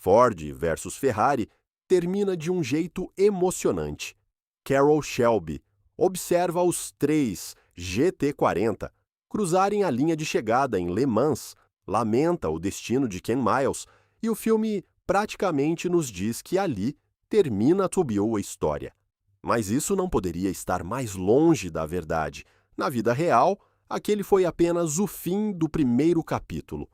Ford versus Ferrari termina de um jeito emocionante. Carroll Shelby observa os três GT40 cruzarem a linha de chegada em Le Mans, lamenta o destino de Ken Miles e o filme praticamente nos diz que ali termina a história. Mas isso não poderia estar mais longe da verdade. Na vida real, aquele foi apenas o fim do primeiro capítulo.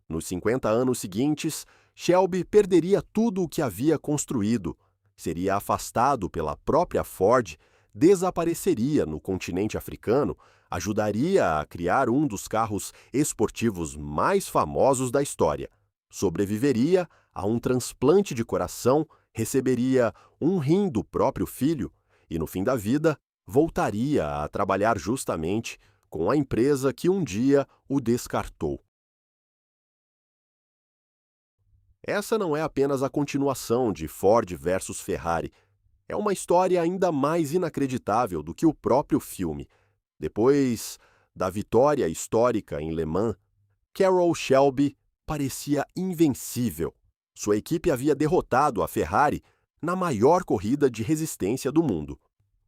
Nos 50 anos seguintes, Shelby perderia tudo o que havia construído, seria afastado pela própria Ford, desapareceria no continente africano, ajudaria a criar um dos carros esportivos mais famosos da história, sobreviveria a um transplante de coração, receberia um rim do próprio filho e, no fim da vida, voltaria a trabalhar justamente com a empresa que um dia o descartou. Essa não é apenas a continuação de Ford versus Ferrari. É uma história ainda mais inacreditável do que o próprio filme. Depois da vitória histórica em Le Mans, Carroll Shelby parecia invencível. Sua equipe havia derrotado a Ferrari na maior corrida de resistência do mundo.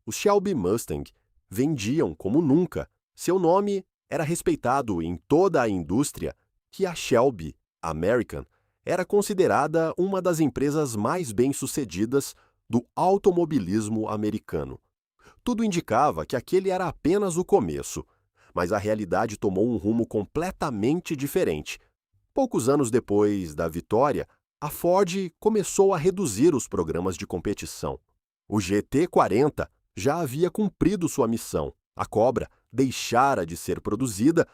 Os Shelby Mustang vendiam como nunca. Seu nome era respeitado em toda a indústria e a Shelby American era considerada uma das empresas mais bem-sucedidas do automobilismo americano. Tudo indicava que aquele era apenas o começo, mas a realidade tomou um rumo completamente diferente. Poucos anos depois da vitória, a Ford começou a reduzir os programas de competição. O GT40 já havia cumprido sua missão, a Cobra deixara de ser produzida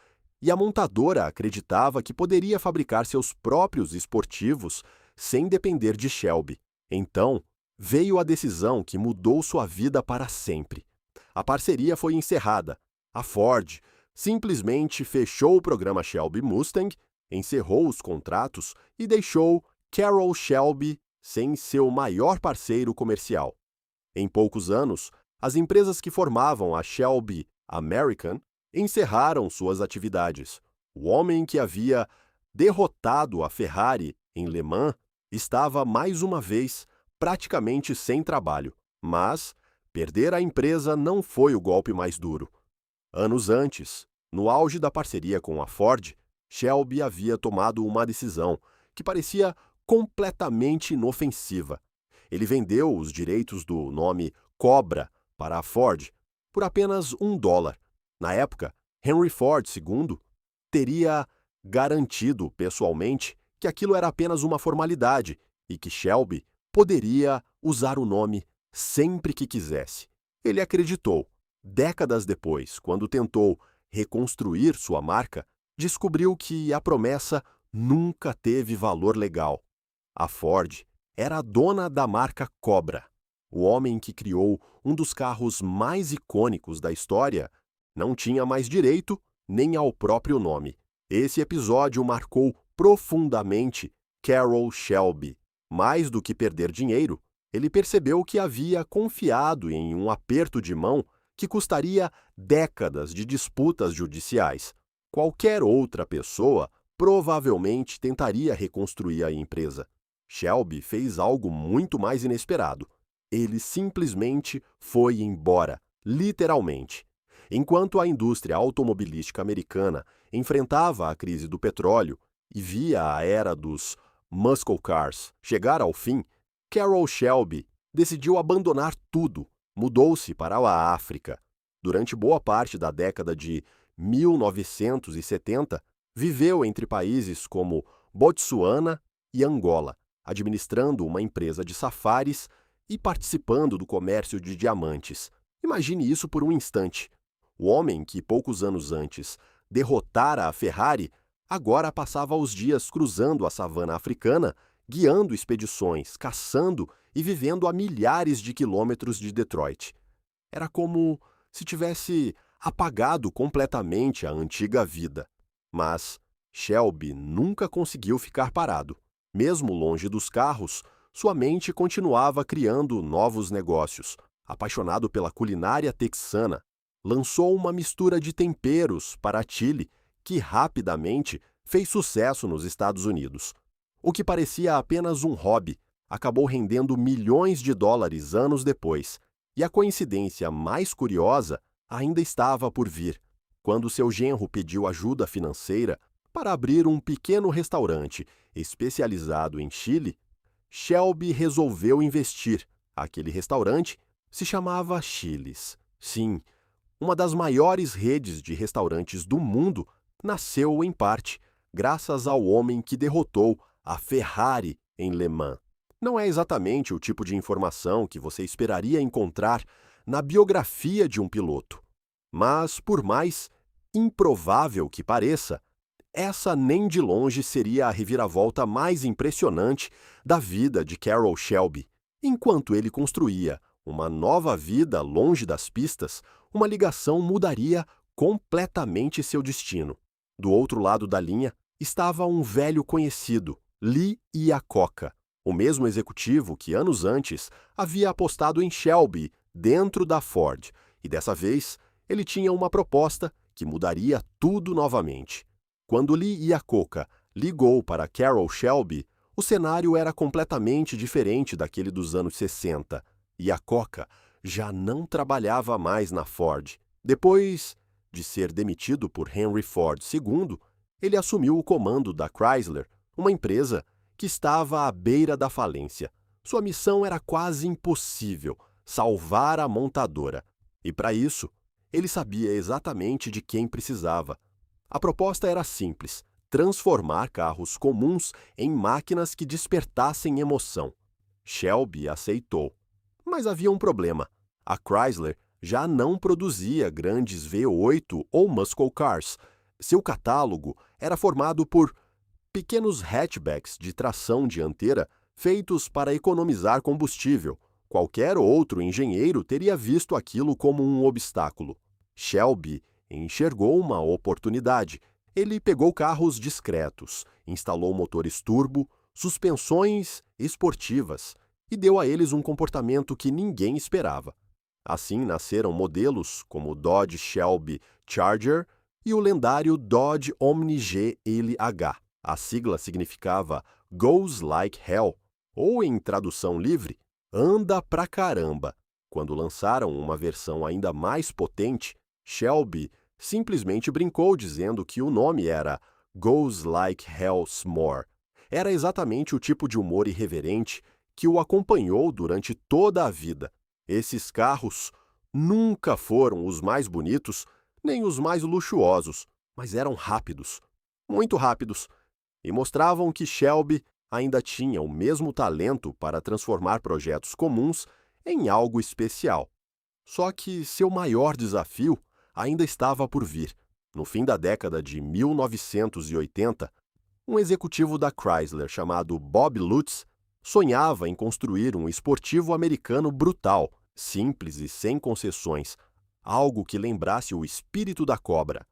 e a montadora acreditava que poderia fabricar seus próprios esportivos sem depender de Shelby. Então, veio a decisão que mudou sua vida para sempre. A parceria foi encerrada. A Ford simplesmente fechou o programa Shelby Mustang, encerrou os contratos e deixou Carroll Shelby sem seu maior parceiro comercial. Em poucos anos, as empresas que formavam a Shelby American encerraram suas atividades. O homem que havia derrotado a Ferrari em Le Mans estava mais uma vez praticamente sem trabalho. Mas perder a empresa não foi o golpe mais duro. Anos antes, no auge da parceria com a Ford, Shelby havia tomado uma decisão que parecia completamente inofensiva. Ele vendeu os direitos do nome Cobra para a Ford por apenas $1. Na época, Henry Ford II teria garantido pessoalmente que aquilo era apenas uma formalidade e que Shelby poderia usar o nome sempre que quisesse. Ele acreditou. Décadas depois, quando tentou reconstruir sua marca, descobriu que a promessa nunca teve valor legal. A Ford era a dona da marca Cobra. O homem que criou um dos carros mais icônicos da história não tinha mais direito nem ao próprio nome. Esse episódio marcou profundamente Carroll Shelby. Mais do que perder dinheiro, ele percebeu que havia confiado em um aperto de mão que custaria décadas de disputas judiciais. Qualquer outra pessoa provavelmente tentaria reconstruir a empresa. Shelby fez algo muito mais inesperado. Ele simplesmente foi embora, literalmente. Enquanto a indústria automobilística americana enfrentava a crise do petróleo e via a era dos muscle cars chegar ao fim, Carroll Shelby decidiu abandonar tudo, mudou-se para a África. Durante boa parte da década de 1970, viveu entre países como Botsuana e Angola, administrando uma empresa de safaris e participando do comércio de diamantes. Imagine isso por um instante. O homem que, poucos anos antes, derrotara a Ferrari, agora passava os dias cruzando a savana africana, guiando expedições, caçando e vivendo a milhares de quilômetros de Detroit. Era como se tivesse apagado completamente a antiga vida. Mas Shelby nunca conseguiu ficar parado. Mesmo longe dos carros, sua mente continuava criando novos negócios. Apaixonado pela culinária texana, lançou uma mistura de temperos para chile que rapidamente fez sucesso nos Estados Unidos. O que parecia apenas um hobby acabou rendendo milhões de dólares anos depois. E a coincidência mais curiosa ainda estava por vir. Quando seu genro pediu ajuda financeira para abrir um pequeno restaurante especializado em Chile, Shelby resolveu investir. Aquele restaurante se chamava Chili's. Sim, uma das maiores redes de restaurantes do mundo nasceu, em parte, graças ao homem que derrotou a Ferrari em Le Mans. Não é exatamente o tipo de informação que você esperaria encontrar na biografia de um piloto. Mas, por mais improvável que pareça, essa nem de longe seria a reviravolta mais impressionante da vida de Carroll Shelby. Enquanto ele construía uma nova vida longe das pistas, uma ligação mudaria completamente seu destino. Do outro lado da linha estava um velho conhecido, Lee Iacocca, o mesmo executivo que anos antes havia apostado em Shelby dentro da Ford, e dessa vez ele tinha uma proposta que mudaria tudo novamente. Quando Lee Iacocca ligou para Carroll Shelby, o cenário era completamente diferente daquele dos anos 60. Iacocca já não trabalhava mais na Ford. Depois de ser demitido por Henry Ford II, ele assumiu o comando da Chrysler, uma empresa que estava à beira da falência. Sua missão era quase impossível: salvar a montadora. E para isso, ele sabia exatamente de quem precisava. A proposta era simples: transformar carros comuns em máquinas que despertassem emoção. Shelby aceitou. Mas havia um problema. A Chrysler já não produzia grandes V8 ou muscle cars. Seu catálogo era formado por pequenos hatchbacks de tração dianteira feitos para economizar combustível. Qualquer outro engenheiro teria visto aquilo como um obstáculo. Shelby enxergou uma oportunidade. Ele pegou carros discretos, instalou motores turbo, suspensões esportivas e deu a eles um comportamento que ninguém esperava. Assim nasceram modelos como o Dodge Shelby Charger e o lendário Dodge Omni GLH. A sigla significava Goes Like Hell, ou em tradução livre, anda pra caramba. Quando lançaram uma versão ainda mais potente, Shelby simplesmente brincou dizendo que o nome era Goes Like Hell S'more. Era exatamente o tipo de humor irreverente que o acompanhou durante toda a vida. Esses carros nunca foram os mais bonitos, nem os mais luxuosos, mas eram rápidos, muito rápidos, e mostravam que Shelby ainda tinha o mesmo talento para transformar projetos comuns em algo especial. Só que seu maior desafio ainda estava por vir. No fim da década de 1980, um executivo da Chrysler chamado Bob Lutz sonhava em construir um esportivo americano brutal, simples e sem concessões, algo que lembrasse o espírito da cobra.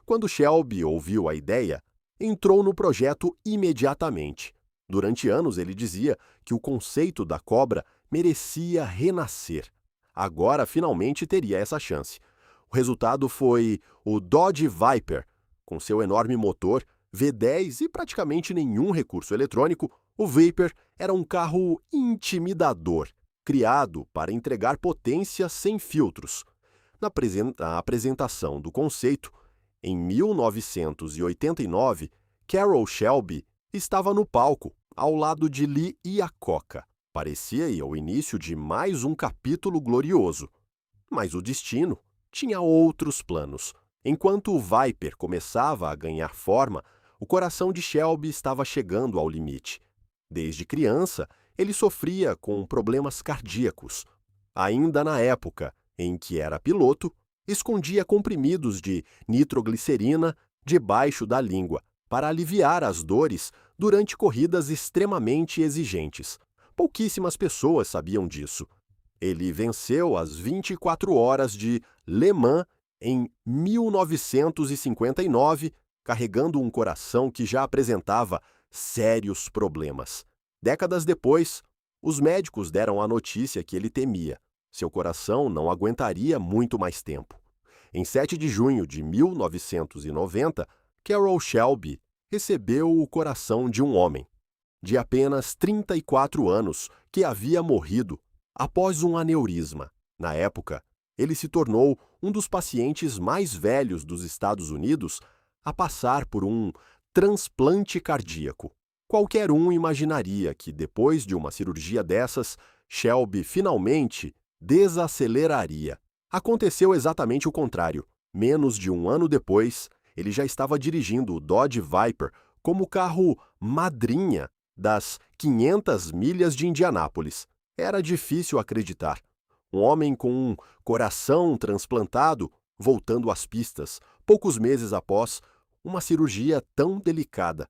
Quando Shelby ouviu a ideia, entrou no projeto imediatamente. Durante anos ele dizia que o conceito da cobra merecia renascer. Agora finalmente teria essa chance. O resultado foi o Dodge Viper. Com seu enorme motor, V10 e praticamente nenhum recurso eletrônico, o Viper era um carro intimidador, criado para entregar potência sem filtros. Na apresentação do conceito, em 1989, Carroll Shelby estava no palco, ao lado de Lee Iacocca. Parecia o início de mais um capítulo glorioso. Mas o destino tinha outros planos. Enquanto o Viper começava a ganhar forma, o coração de Shelby estava chegando ao limite. Desde criança, ele sofria com problemas cardíacos. Ainda na época em que era piloto, escondia comprimidos de nitroglicerina debaixo da língua para aliviar as dores durante corridas extremamente exigentes. Pouquíssimas pessoas sabiam disso. Ele venceu as 24 horas de Le Mans em 1959, carregando um coração que já apresentava sérios problemas. Décadas depois, os médicos deram a notícia que ele temia. Seu coração não aguentaria muito mais tempo. Em 7 de junho de 1990, Carroll Shelby recebeu o coração de um homem. de apenas 34 anos, que havia morrido após um aneurisma. Na época, ele se tornou um dos pacientes mais velhos dos Estados Unidos a passar por um transplante cardíaco. Qualquer um imaginaria que, depois de uma cirurgia dessas, Shelby finalmente desaceleraria. Aconteceu exatamente o contrário. Menos de um ano depois, ele já estava dirigindo o Dodge Viper como carro madrinha das 500 milhas de Indianápolis. Era difícil acreditar. Um homem com um coração transplantado voltando às pistas, poucos meses após uma cirurgia tão delicada.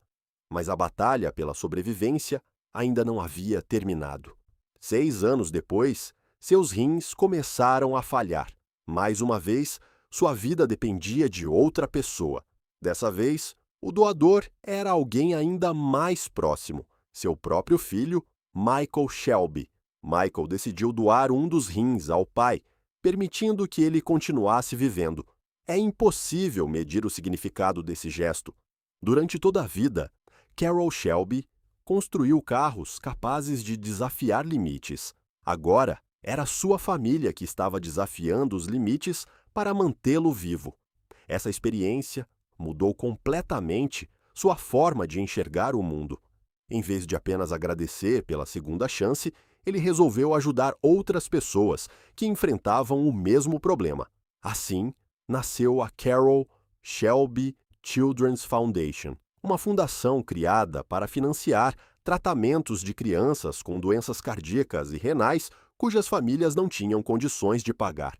Mas a batalha pela sobrevivência ainda não havia terminado. 6 anos depois, seus rins começaram a falhar. Mais uma vez, sua vida dependia de outra pessoa. Dessa vez, o doador era alguém ainda mais próximo, seu próprio filho, Michael Shelby. Michael decidiu doar um dos rins ao pai, permitindo que ele continuasse vivendo. É impossível medir o significado desse gesto. Durante toda a vida, Carroll Shelby construiu carros capazes de desafiar limites. Agora, era sua família que estava desafiando os limites para mantê-lo vivo. Essa experiência mudou completamente sua forma de enxergar o mundo. Em vez de apenas agradecer pela segunda chance, ele resolveu ajudar outras pessoas que enfrentavam o mesmo problema. Assim, nasceu a Carroll Shelby Children's Foundation, uma fundação criada para financiar tratamentos de crianças com doenças cardíacas e renais cujas famílias não tinham condições de pagar.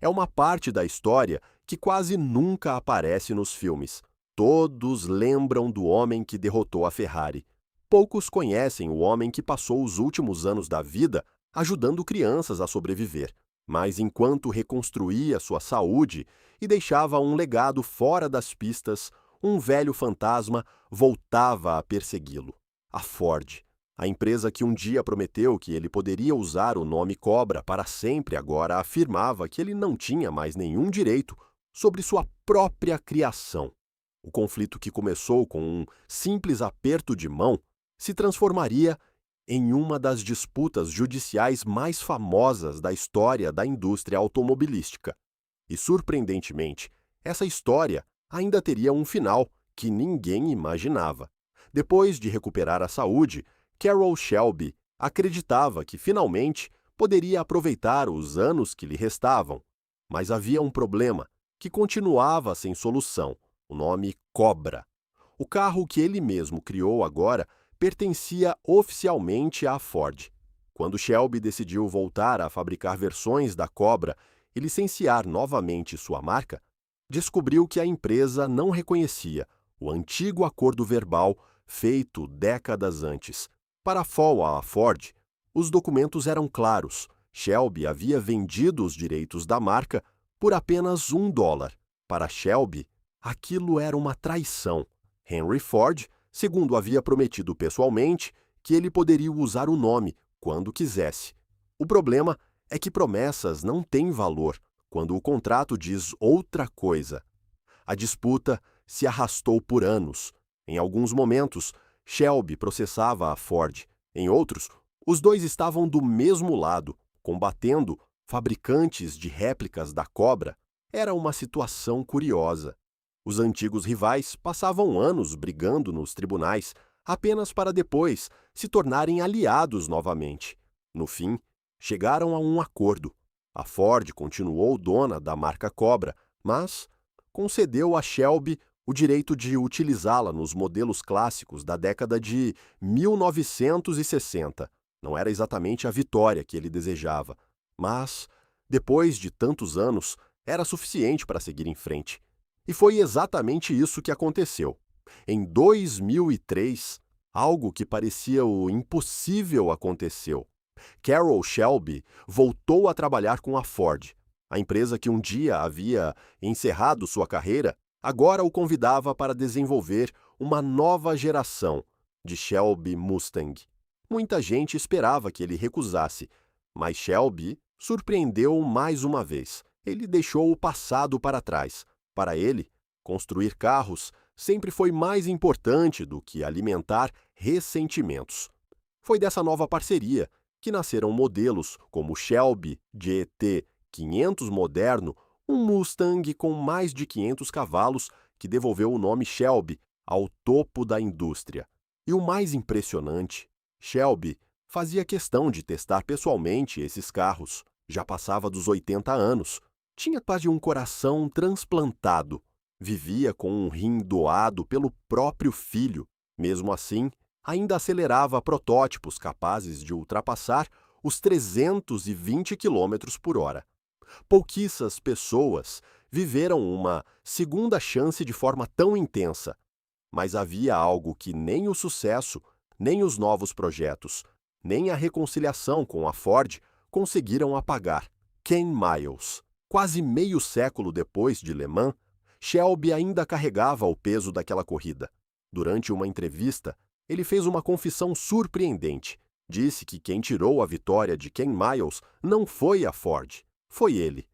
É uma parte da história que quase nunca aparece nos filmes. Todos lembram do homem que derrotou a Ferrari. Poucos conhecem o homem que passou os últimos anos da vida ajudando crianças a sobreviver. Mas enquanto reconstruía sua saúde e deixava um legado fora das pistas, um velho fantasma voltava a persegui-lo. A Ford, a empresa que um dia prometeu que ele poderia usar o nome Cobra para sempre, agora afirmava que ele não tinha mais nenhum direito sobre sua própria criação. O conflito que começou com um simples aperto de mão se transformaria em uma das disputas judiciais mais famosas da história da indústria automobilística. E, surpreendentemente, essa história ainda teria um final que ninguém imaginava. Depois de recuperar a saúde, Carroll Shelby acreditava que finalmente poderia aproveitar os anos que lhe restavam. Mas havia um problema que continuava sem solução: o nome Cobra. O carro que ele mesmo criou agora pertencia oficialmente à Ford. Quando Shelby decidiu voltar a fabricar versões da Cobra e licenciar novamente sua marca, descobriu que a empresa não reconhecia o antigo acordo verbal feito décadas antes. Para a Ford, os documentos eram claros. Shelby havia vendido os direitos da marca por apenas $1. Para Shelby, aquilo era uma traição. Henry Ford, segundo havia prometido pessoalmente, que ele poderia usar o nome quando quisesse. O problema é que promessas não têm valor quando o contrato diz outra coisa. A disputa se arrastou por anos. Em alguns momentos, Shelby processava a Ford. Em outros, os dois estavam do mesmo lado, combatendo fabricantes de réplicas da Cobra. Era uma situação curiosa. Os antigos rivais passavam anos brigando nos tribunais, apenas para depois se tornarem aliados novamente. No fim, chegaram a um acordo. A Ford continuou dona da marca Cobra, mas concedeu a Shelby o direito de utilizá-la nos modelos clássicos da década de 1960. Não era exatamente a vitória que ele desejava, mas, depois de tantos anos, era suficiente para seguir em frente. E foi exatamente isso que aconteceu. Em 2003, algo que parecia o impossível aconteceu. Carroll Shelby voltou a trabalhar com a Ford. A empresa que um dia havia encerrado sua carreira, agora o convidava para desenvolver uma nova geração de Shelby Mustang. Muita gente esperava que ele recusasse, mas Shelby surpreendeu mais uma vez. Ele deixou o passado para trás. Para ele, construir carros sempre foi mais importante do que alimentar ressentimentos. Foi dessa nova parceria que nasceram modelos como o Shelby GT500 moderno, um Mustang com mais de 500 cavalos que devolveu o nome Shelby ao topo da indústria. E o mais impressionante, Shelby fazia questão de testar pessoalmente esses carros. Já passava dos 80 anos, tinha quase um coração transplantado, vivia com um rim doado pelo próprio filho. Mesmo assim, ainda acelerava protótipos capazes de ultrapassar os 320 km por hora. Pouquíssimas pessoas viveram uma segunda chance de forma tão intensa, mas havia algo que nem o sucesso, nem os novos projetos, nem a reconciliação com a Ford conseguiram apagar: Ken Miles. Quase meio século depois de Le Mans, Shelby ainda carregava o peso daquela corrida. Durante uma entrevista, ele fez uma confissão surpreendente. Disse que quem tirou a vitória de Ken Miles não foi a Ford, foi ele.